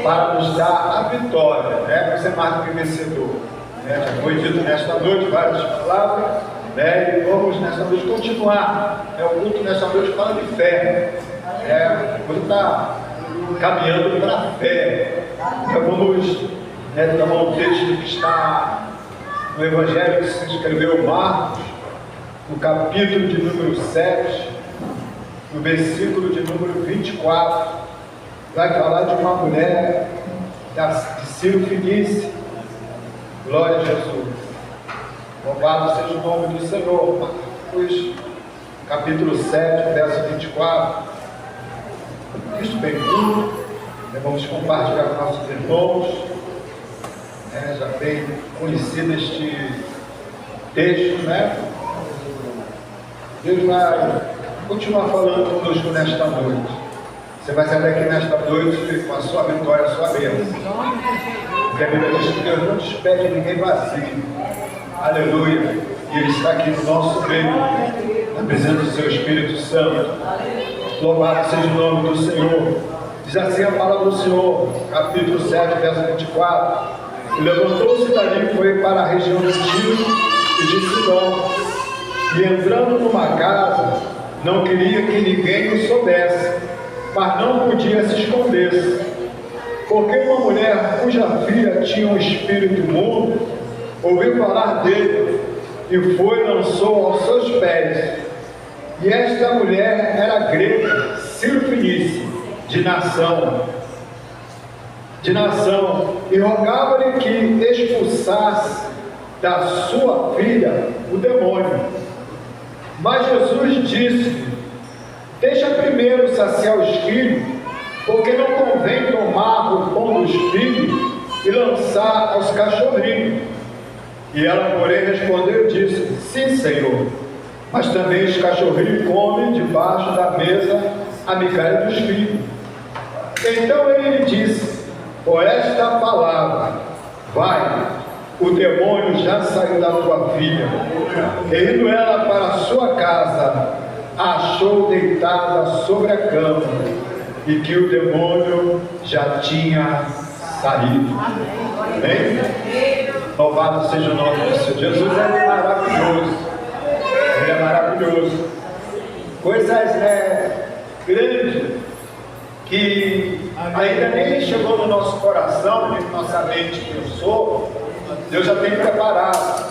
Para nos dar a vitória, né? Você é mais do que vencedor, né? Já foi dito nesta noite várias palavras, né? E vamos nesta noite continuar, né? O culto nesta noite fala de fé, né? Quando está caminhando para a fé, então vamos, né, tomar um texto que está no Evangelho que se escreveu Marcos, no capítulo de número 7, no versículo de número 24. Vai falar de uma mulher de Ciro Fenícia. Glória a Jesus. Louvado seja o nome do Senhor. Marcos, capítulo 7, verso 24. Cristo bem curto. Vamos compartilhar com nossos irmãos. Já bem conhecido este texto, né? Deus vai continuar falando conosco nesta noite. Você vai sair daqui nesta noite com a sua vitória, a sua bênção. Porque a Bíblia diz que Deus não despede ninguém vazio. Aleluia. E Ele está aqui no nosso meio, na presença do Seu Espírito Santo. Louvado seja o nome do Senhor. Diz assim a palavra do Senhor, capítulo 7, verso 24. E levantou-se dali e foi para a região de Tiro e de Sidom. E entrando numa casa, não queria que ninguém o soubesse, mas não podia se esconder, porque uma mulher cuja filha tinha um espírito imundo ouviu falar dele e foi e lançou aos seus pés. E esta mulher era grega, Ciro Fenícia, de nação, e rogava-lhe que expulsasse da sua filha o demônio. Mas Jesus disse: deixa primeiro saciar os filhos, porque não convém tomar o pão dos filhos e lançar aos cachorrinhos. E ela, porém, respondeu e disse: sim, Senhor, mas também os cachorrinhos comem debaixo da mesa a migalha dos filhos. Então ele lhe disse: por esta palavra, vai, o demônio já saiu da tua filha. E indo ela para a sua casa, achou deitada sobre a cama, e que o demônio já tinha saído. Amém? Louvado seja o nome do Senhor. Jesus é maravilhoso. Ele é maravilhoso. Coisas grandes que ainda nem chegou no nosso coração, nem na nossa mente pensou, Deus já tem preparado,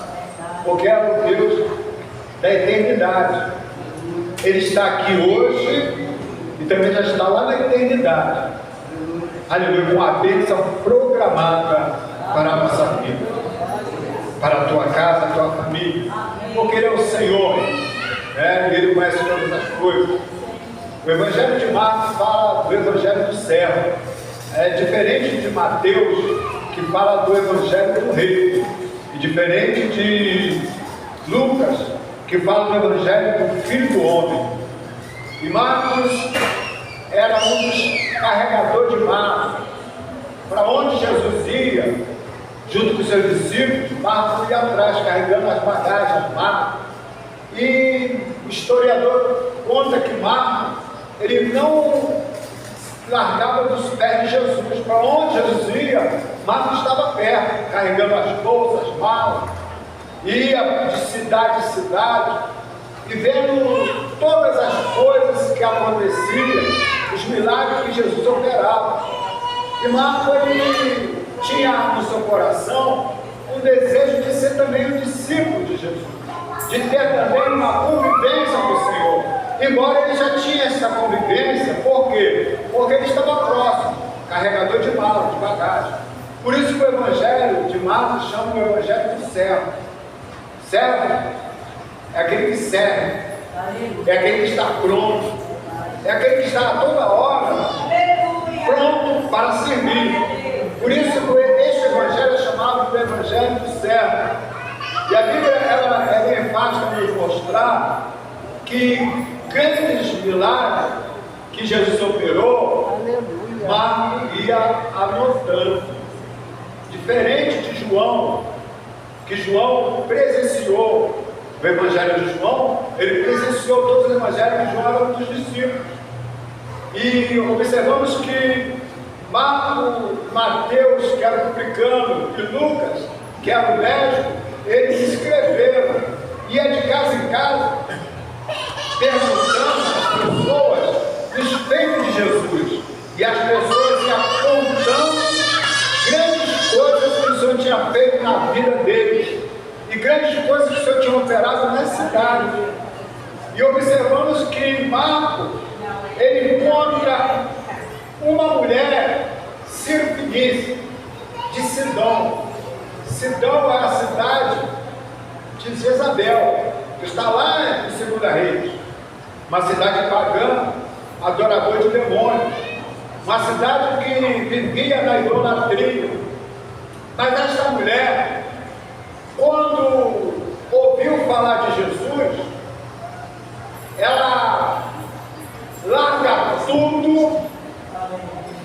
porque é o Deus da eternidade. Ele está aqui hoje e também já está lá na eternidade. Aleluia, com a bênção programada para a nossa vida, para a tua casa, a tua família, porque Ele é o Senhor, né? Ele conhece todas as coisas. O Evangelho de Marcos fala do Evangelho do servo, é diferente de Mateus, que fala do Evangelho do rei, e diferente de Lucas, que fala do Evangelho do Filho do Homem. E Marcos era um dos carregadores de Marcos. Para onde Jesus ia, junto com seus discípulos, Marcos ia atrás, carregando as bagagens de Marcos. E o historiador conta que Marcos, ele não largava dos pés de Jesus. Para onde Jesus ia, Marcos estava perto, carregando as bolsas, malas. Ia de cidade em cidade e vendo todas as coisas que aconteciam, os milagres que Jesus operava. E Marcos, ele tinha no seu coração um desejo de ser também um discípulo de Jesus, de ter também uma convivência com o Senhor. Embora ele já tinha essa convivência, por quê? Porque ele estava próximo, carregador de malas, de bagagem. Por isso que o Evangelho de Marcos chama o Evangelho do servo. Servo é aquele que serve, é aquele que está pronto, é aquele que está a toda hora pronto para servir. Por isso este Evangelho é chamado de Evangelho do servo. E a Bíblia ela é enfática para nos mostrar que grandes milagres que Jesus operou Marcos ia anotando. Diferente de João, que João presenciou o Evangelho de João, ele presenciou todos os Evangelhos de João, era um dos discípulos. E observamos que Marcos, Mateus, que era publicano, e Lucas, que era o médico, eles escreveram, ia de casa em casa, perguntando às pessoas os feitos de Jesus. E as pessoas iam contando grandes coisas que o Senhor tinha feito na vida deles. E grandes coisas que o Senhor tinha operado na cidade. E observamos que Marcos, ele encontra uma mulher cirofenícia de Sidom. Sidom é a cidade de Jezabel, que está lá em 2 Reis, uma cidade pagã, adorador de demônios, uma cidade que vivia na idolatria. Mas esta mulher, quando ouviu falar de Jesus, ela larga tudo,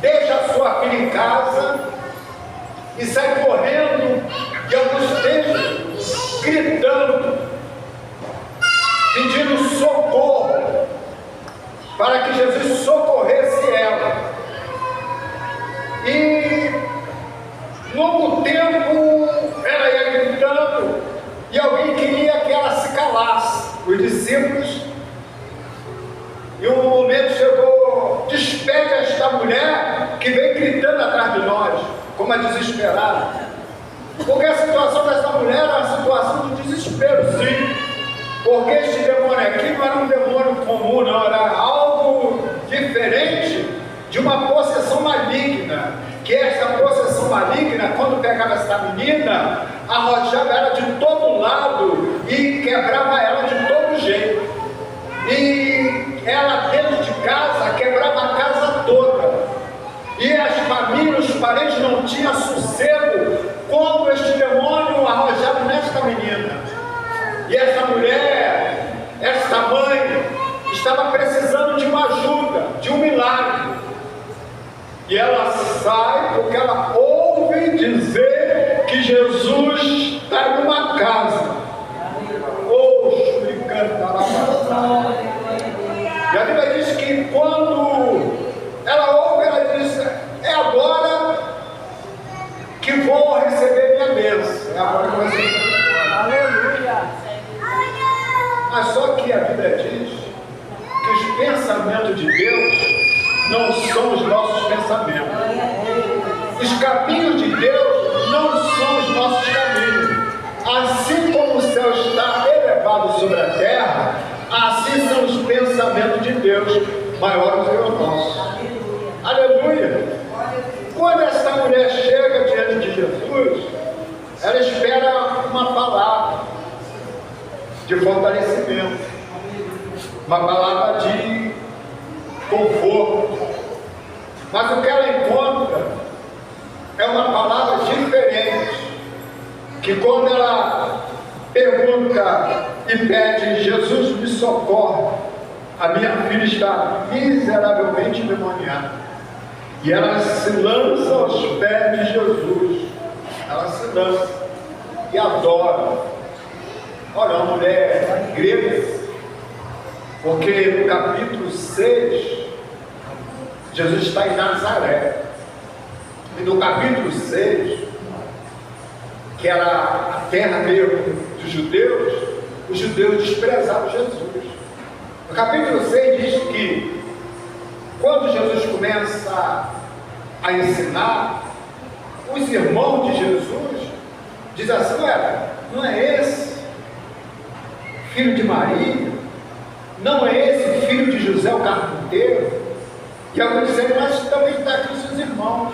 deixa a sua filha em casa e sai correndo, e alguns textos gritando, pedindo socorro, para que Jesus socorresse ela. E longo tempo ela ia gritando, e alguém queria que ela se calasse, os discípulos. E um momento chegou: despega esta mulher que vem gritando atrás de nós, como a desesperada. Porque a situação dessa mulher era uma situação de desespero, sim. Porque este demônio aqui não era um demônio comum, não, era algo diferente de uma possessão maligna. Que esta possessão maligna, quando pegava essa menina, arrojava ela de todo lado e quebrava ela de todo jeito. E ela dentro de casa quebrava a casa toda. E as famílias, os parentes não tinham sossego quando este demônio arrojava nesta menina. E essa mulher, esta mãe, estava precisando de uma ajuda, de um milagre. E ela sai porque ela ouve dizer que Jesus está numa casa. Oxo, e cantará. E a Bíblia diz que quando ela ouve, ela diz: é agora que vou receber minha bênção. É agora que eu vou receber. Aleluia. Mas só que a Bíblia diz que os pensamentos de Deus não são os nossos pensamentos. Os caminhos de Deus não são os nossos caminhos. Assim como o céu está elevado sobre a terra, assim são os pensamentos de Deus, maiores do que os nossos. Aleluia! Quando essa mulher chega diante de Jesus, ela espera uma palavra de fortalecimento, uma palavra de conforto. Mas o que ela encontra é uma palavra diferente, que quando ela pergunta e pede: Jesus, me socorre, a minha filha está miseravelmente endemoniada. E ela se lança aos pés de Jesus, ela se lança e adora. Olha, uma mulher grega, porque no capítulo 6, Jesus está em Nazaré, e no capítulo 6, que era a terra mesmo dos judeus, os judeus desprezavam Jesus. No capítulo 6 diz que quando Jesus começa a ensinar, os irmãos de Jesus dizem assim: ué, não é esse filho de Maria? Não é esse filho de José o carpinteiro? E alguns dizem: mas também está aqui os seus irmãos.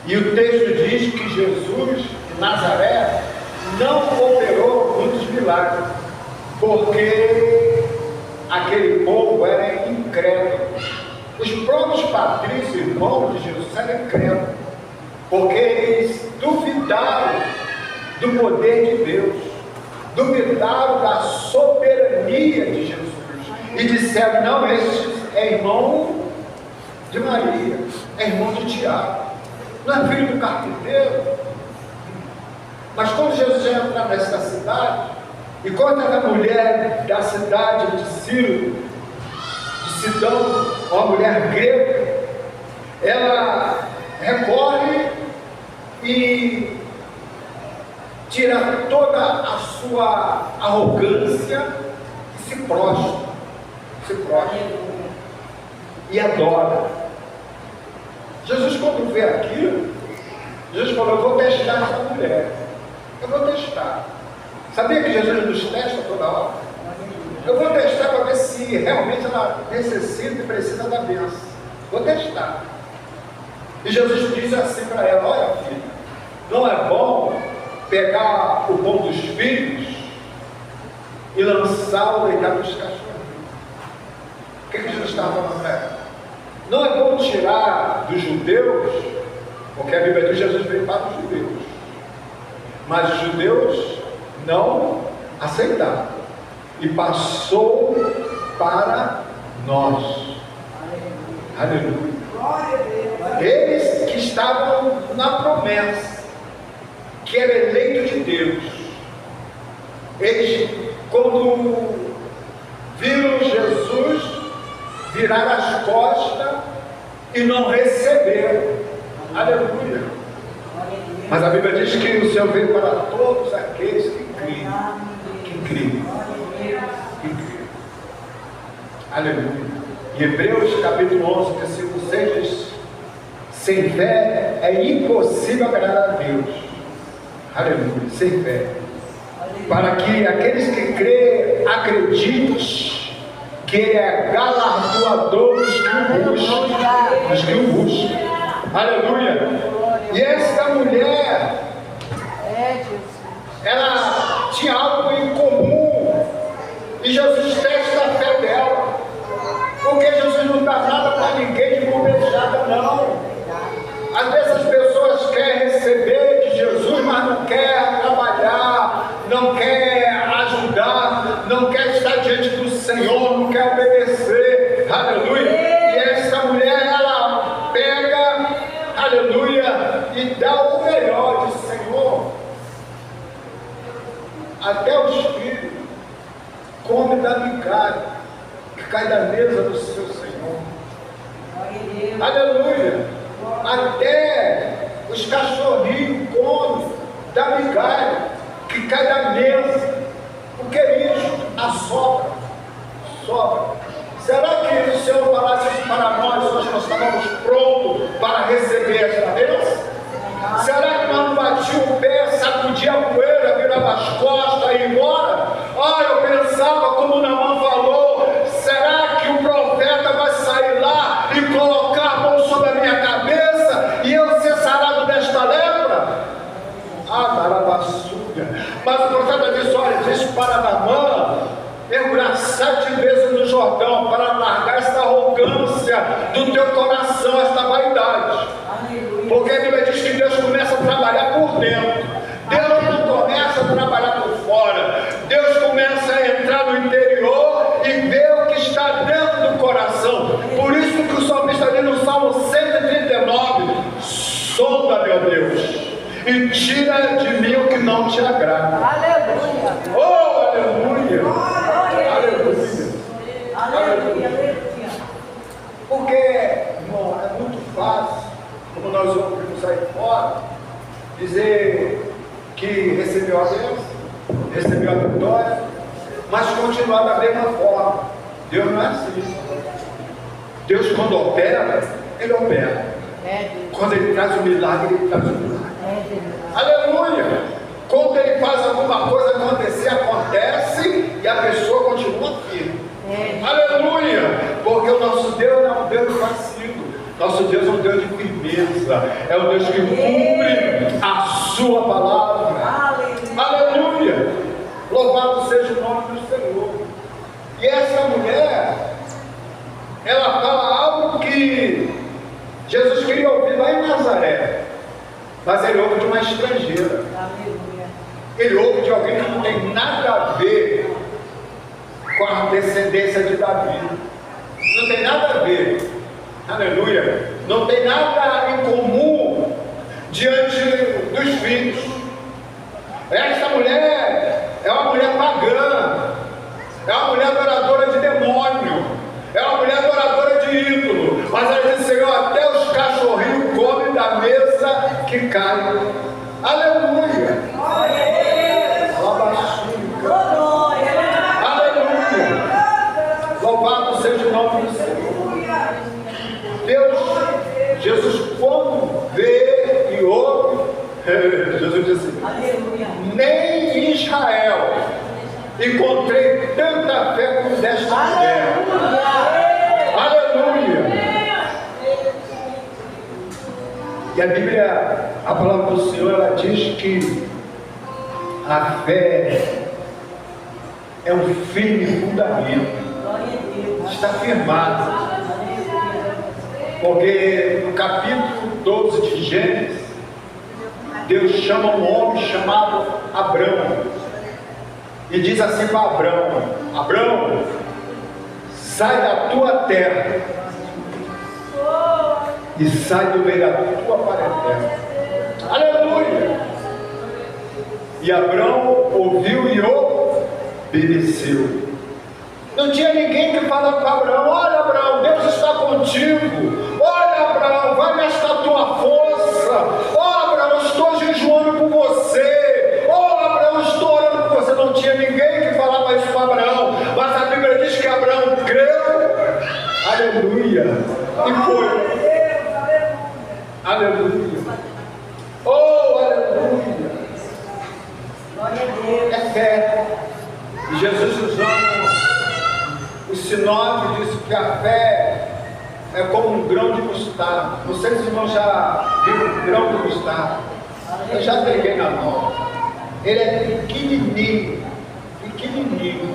E o texto diz que Jesus de Nazaré não operou muitos milagres, porque aquele povo era incrédulo. Os próprios patrícios, irmãos de Jesus, eram incrédulos, porque eles duvidaram do poder de Deus, duvidaram da soberania de Jesus, e disseram: não, este é irmão de Maria, é irmão de Tiago, não é filho do carpinteiro. Mas quando Jesus entra nessa cidade, e quando a mulher da cidade de Ciro, de Sidão, uma mulher grega, ela recorre e tira toda a sua arrogância e se prostra e adora. Jesus, quando vê aquilo, Jesus falou: eu vou testar essa mulher, eu vou testar. Sabia que Jesus nos testa toda hora? Eu vou testar para ver se realmente ela necessita e precisa da bênção. Vou testar. E Jesus diz assim para ela: olha, filha, não é bom pegar o pão dos filhos e lançá-lo deitar nos cachorros. O que Jesus estava falando para ela? Não é bom tirar dos judeus, porque a Bíblia diz que Jesus veio para os judeus, mas os judeus não aceitaram e passou para nós. Aleluia. Eles que estavam na promessa, que era eleito de Deus, eles, quando viram Jesus, viraram as costas e não receberam. Aleluia. Mas a Bíblia diz que o Senhor veio para todos aqueles que creem. Aleluia. Em Hebreus capítulo 11, versículo 6 diz: sem fé é impossível agradar a Deus. Aleluia. Sem fé. Para que aqueles que creem acreditem que Ele é galardoador dos que o buscam. Aleluia. E essa mulher, ela tinha algo em comum, e Jesus testa a fé dela, porque Jesus não dá nada para ninguém de mão beijada, não. Às vezes as pessoas querem receber de Jesus, mas não quer trabalhar, não quer ajudar, não quer estar diante do Senhor, não quer obedecer. Aleluia. E essa mulher, ela pega, aleluia, e dá o melhor. Diz: Senhor, até os filhos comem da migalha que cai da mesa do seu Senhor. Aleluia. Até os cachorrinhos comem da migalha que cai da mesa. O que é isso? A sobra. Será que o Senhor falasse isso para nós, hoje nós estávamos prontos para receber esta bênção? Será que nós não batíamos o pé, sacudia a poeira, virava as costas e ia embora? Eu pensava, como Naamã falou, será que o profeta vai sair lá e colocar a mão sobre a minha cabeça e eu ser sarado desta lepra? Mas o profeta disse: olha, disse para Naamã mergulhar 7 vezes no Jordão para largar esta arrogância do teu coração, esta vaidade. Porque a Bíblia diz que Deus começa a trabalhar por dentro. Deus não começa a trabalhar por fora. Deus começa a entrar no interior e ver o que está dentro do coração. Por isso que o salmista ali no Salmo 139: sonda, meu Deus, e tira de mim o que não te agrada. Aleluia. Oh, aleluia. Aleluia. Aleluia. Porque, irmão, é muito fácil, como nós ouvimos aí fora, dizer que recebeu a bênção, recebeu a vitória, mas continuar da mesma forma. Deus não é assim. Deus, quando opera, Ele opera. Quando Ele traz o milagre, Ele traz o milagre. Aleluia. Quando Ele faz alguma coisa acontecer, acontece e a pessoa continua firme. Aleluia. Porque o nosso Deus não é um Deus vacilo. Nosso Deus é um Deus de firmeza. É um Deus que cumpre a sua palavra. Aleluia. Louvado seja o nome do Senhor. E essa mulher, ela fala algo que Jesus queria ouvir lá em Nazaré, mas ele ouve de uma estrangeira. Ele ouve de alguém que não tem nada a ver com a descendência de Davi. Não tem nada a ver. Aleluia. Não tem nada em comum diante dos filhos. Esta mulher é uma mulher pagã, é uma mulher adoradora de demônio, é uma mulher adoradora de ídolo, mas ela diz: Senhor, até os cachorrinhos comem da mesa que cai. Aleluia. Aleluia. Louvado seja o nome do Senhor. Deus, Jesus, quando vê e ouve, Jesus disse: nem em Israel encontrei tanta fé como desta mulher. Aleluia. E a Bíblia, a palavra do Senhor, ela diz que a fé é um firme fundamento, está firmado, porque no capítulo 12 de Gênesis, Deus chama um homem chamado Abrão e diz assim para Abrão: Abrão, sai da tua terra e sai do meio da tua parentela. Aleluia. E Abrão ouviu e obedeceu. Não tinha ninguém que falava para Abraão: olha, Abraão, Deus está contigo. Olha, Abraão, vai gastar tua força. Olha, Abraão, eu estou jejuando por você. Olha, Abraão, estou orando por você. Não tinha ninguém que falava isso para Abraão, mas a Bíblia diz que Abraão creu. Aleluia. E foi. Aleluia. Oh, aleluia. É fé. E Jesus, usando o sinônimo, disse que a fé é como um grão de mostarda. Não sei se os irmãos já viram um grão de mostarda. Eu já peguei na mão. Ele é pequenininho, pequenininho.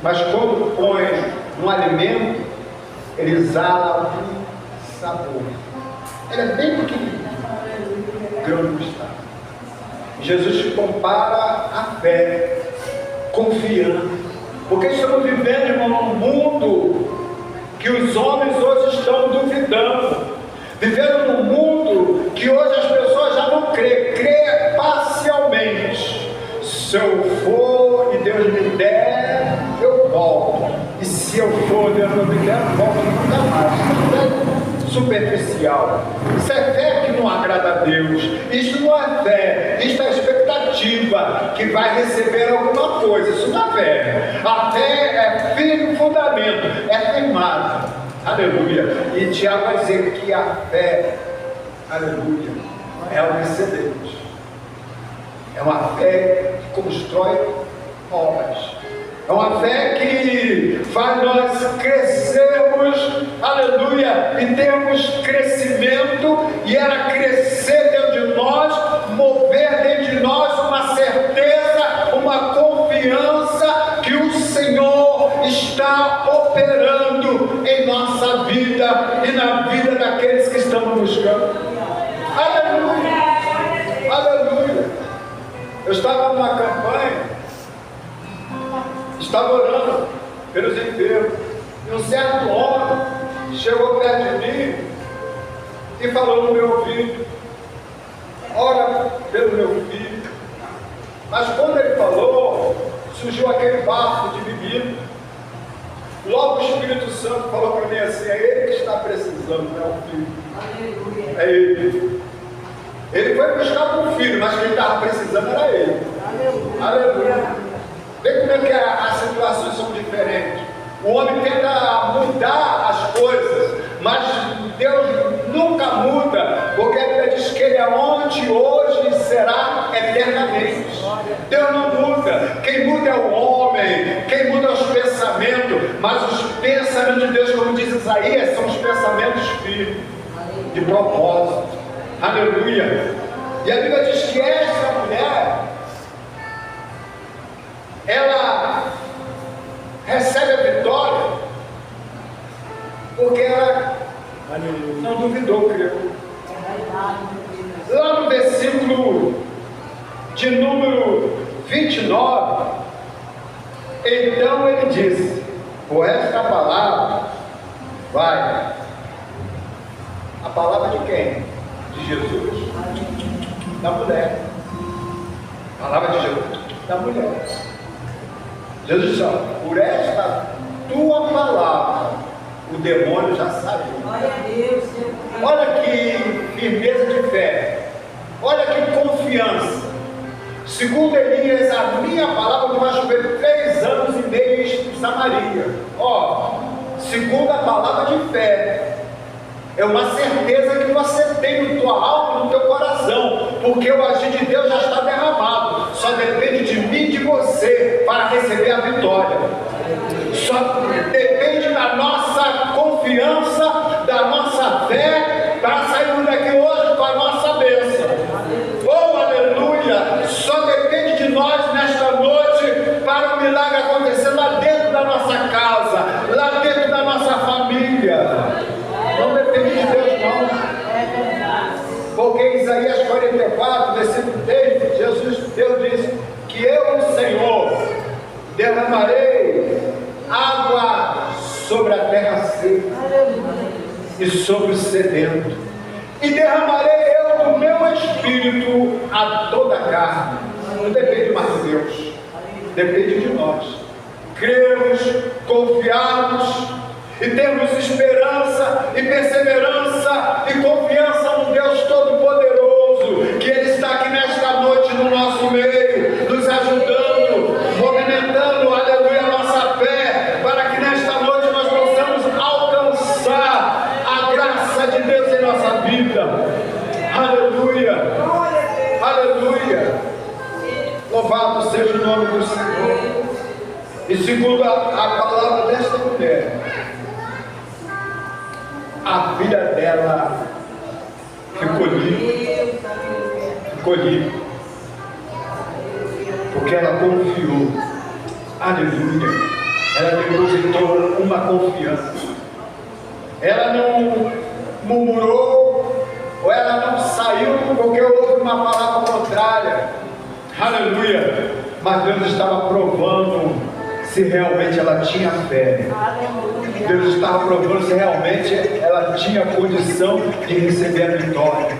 Mas quando põe no alimento, ele exala um sabor. Ele é bem pequenininho. Grão de mostarda. Jesus compara a fé, confiando. Porque estamos vivendo, irmão, num mundo que os homens hoje estão duvidando. Vivendo num mundo que hoje as pessoas já não crê parcialmente. Se eu for e Deus me der, eu volto. E se eu for e Deus não me der, eu volto nunca mais. Isso é superficial. Isso é fé que não agrada a Deus. Isso não é fé. Isso é expectativa que vai receber alguma coisa. Isso não é fé. A fé é firme fundamento, é firmado. Aleluia. E Tiago vai dizer que a fé, aleluia, é o excedente. É uma fé que constrói obras. É uma fé que faz nós crescermos, aleluia, e temos crescimento, e ela crescer dentro de nós, mover dentro de nós uma certeza, uma confiança que o Senhor está operando em nossa vida e na vida daqueles que estão buscando. Aleluia, aleluia. Eu estava numa campanha, estava orando pelos enfermos, e um certo homem chegou perto de mim e falou no meu ouvido: ora pelo meu filho. Mas quando ele falou, surgiu aquele bafo de bebida. Logo o Espírito Santo falou para mim assim: é ele que está precisando, não é o filho. É ele. Ele foi buscar um filho, mas quem estava precisando era ele. Aleluia. Vê como é que as situações são diferentes. O homem tenta mudar as coisas, mas Deus nunca muda, porque a Bíblia diz que Ele é ontem, hoje e será eternamente. Deus não muda. Quem muda é o homem, quem muda é os pensamentos, mas os pensamentos de Deus, como diz Isaías, são os pensamentos firmes, de propósito. Aleluia. E a Bíblia diz que essa mulher, ela recebe a vitória porque ela não duvidou, creu. Lá no versículo de número 29, então ele disse: por esta palavra vai A palavra de quem? De Jesus? Da mulher. A palavra de Jesus? Da mulher. Jesus disse: por esta tua palavra, o demônio já saiu. Glória a Deus. Olha que firmeza de fé. Olha que confiança. Segundo Elias, a minha palavra não vai chover 3 anos e meio em Samaria. Segundo a palavra de fé, é uma certeza que você tem na tua alma, no teu coração, porque o agir de Deus já está derramado. Só depende de mim e de você para receber a vitória. Só depende da nossa confiança, da nossa fé, para sairmos daqui hoje com a nossa bênção. Oh, aleluia! Só depende de nós nesta noite para o milagre acontecer lá dentro da nossa casa, lá dentro da nossa família. Não depende de Deus, não. Porque em Isaías 44, versículo 3, Deus diz que eu, o Senhor, derramarei água sobre a terra seca e sobre o sedento, e derramarei eu do meu espírito a toda a carne. Não depende mais de Deus, depende de nós. Cremos, confiarmos e temos esperança e perseverança e confiança no Deus Todo-Poderoso, que Ele está aqui nesta noite no nosso meio, nos ajudando, movimentando, aleluia, a nossa fé, para que nesta noite nós possamos alcançar a graça de Deus em nossa vida. Aleluia, aleluia, louvado seja o nome do Senhor. E segundo a palavra desta mulher, a filha dela ficou livre, porque ela confiou. Aleluia. Ela depositou uma confiança. Ela não murmurou, ou ela não saiu porque houve uma palavra contrária. Aleluia. Mas Deus estava provando se realmente ela tinha fé. Deus estava provando se realmente ela tinha condição de receber a vitória.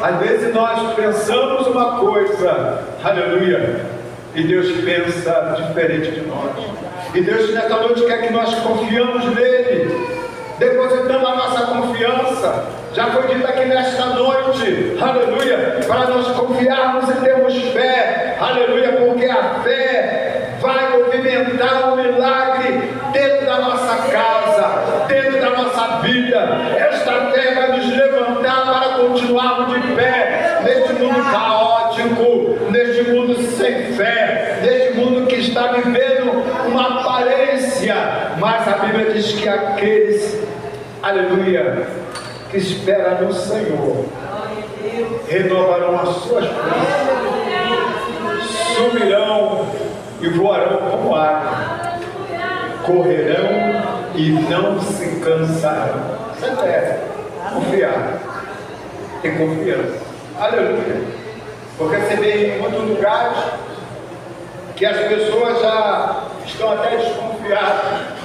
Às vezes nós pensamos uma coisa, aleluia, e Deus pensa diferente de nós. E Deus nesta noite quer que nós confiamos nele, depositando a nossa confiança. Já foi dito aqui nesta noite, aleluia, para nós confiarmos e termos fé, aleluia, porque a fé vai movimentar o milagre dentro da nossa casa, dentro da nossa vida. Esta fé vai nos levantar para continuarmos de pé neste mundo caótico, neste mundo sem fé, neste mundo que está vivendo uma aparência. Mas a Bíblia diz que aqueles, aleluia, que esperam no Senhor renovarão as suas forças, subirão e voarão como águia, correrão e não se cansarão. Isso é confiar, ter confiança. Aleluia. Porque você vê em muitos lugares que as pessoas já estão até desconfiadas.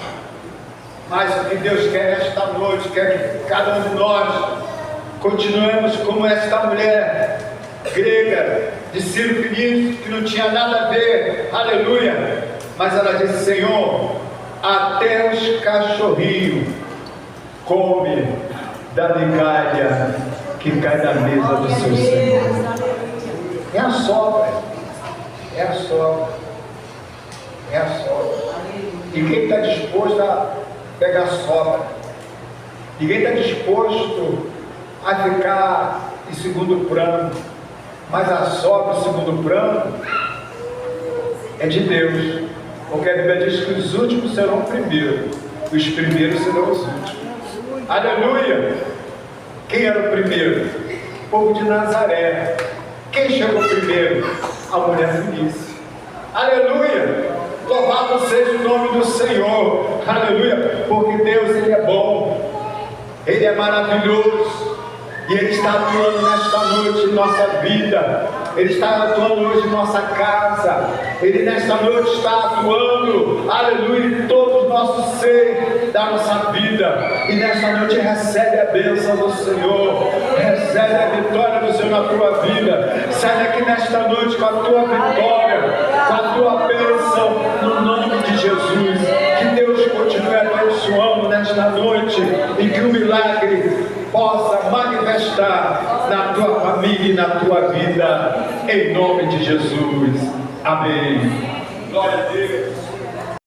Mas o que Deus quer esta noite, quer que cada um de nós continuemos como esta mulher grega de Ciro Fenício, que não tinha nada a ver, aleluia, mas ela disse: Senhor, até os cachorrinhos comem da migalha que cai da mesa do seu Senhor. É a sobra, é a sobra, é a sobra. Ninguém está disposto a pegar sobra, ninguém está disposto a ficar em segundo plano, mas a sobra em segundo plano é de Deus, porque a Bíblia diz que os últimos serão primeiros, os primeiros serão os últimos. Aleluia! Quem era o primeiro? O povo de Nazaré. Quem chegou primeiro? A mulher fenícia. Aleluia! Louvado seja o nome do Senhor. Aleluia! Porque Deus, Ele é bom, Ele é maravilhoso, e Ele está atuando nesta noite em nossa vida. Ele está atuando hoje em nossa casa. Ele nesta noite está atuando, aleluia, em todo o nosso ser da nossa vida. E nesta noite recebe a bênção do Senhor, recebe a vitória do Senhor na tua vida. Sai daqui nesta noite com a tua vitória, com a tua bênção, no nome de Jesus. Que Deus continue abençoando nesta noite e que o milagre possa manifestar na tua família e na tua vida, em nome de Jesus. Amém. Glória a Deus.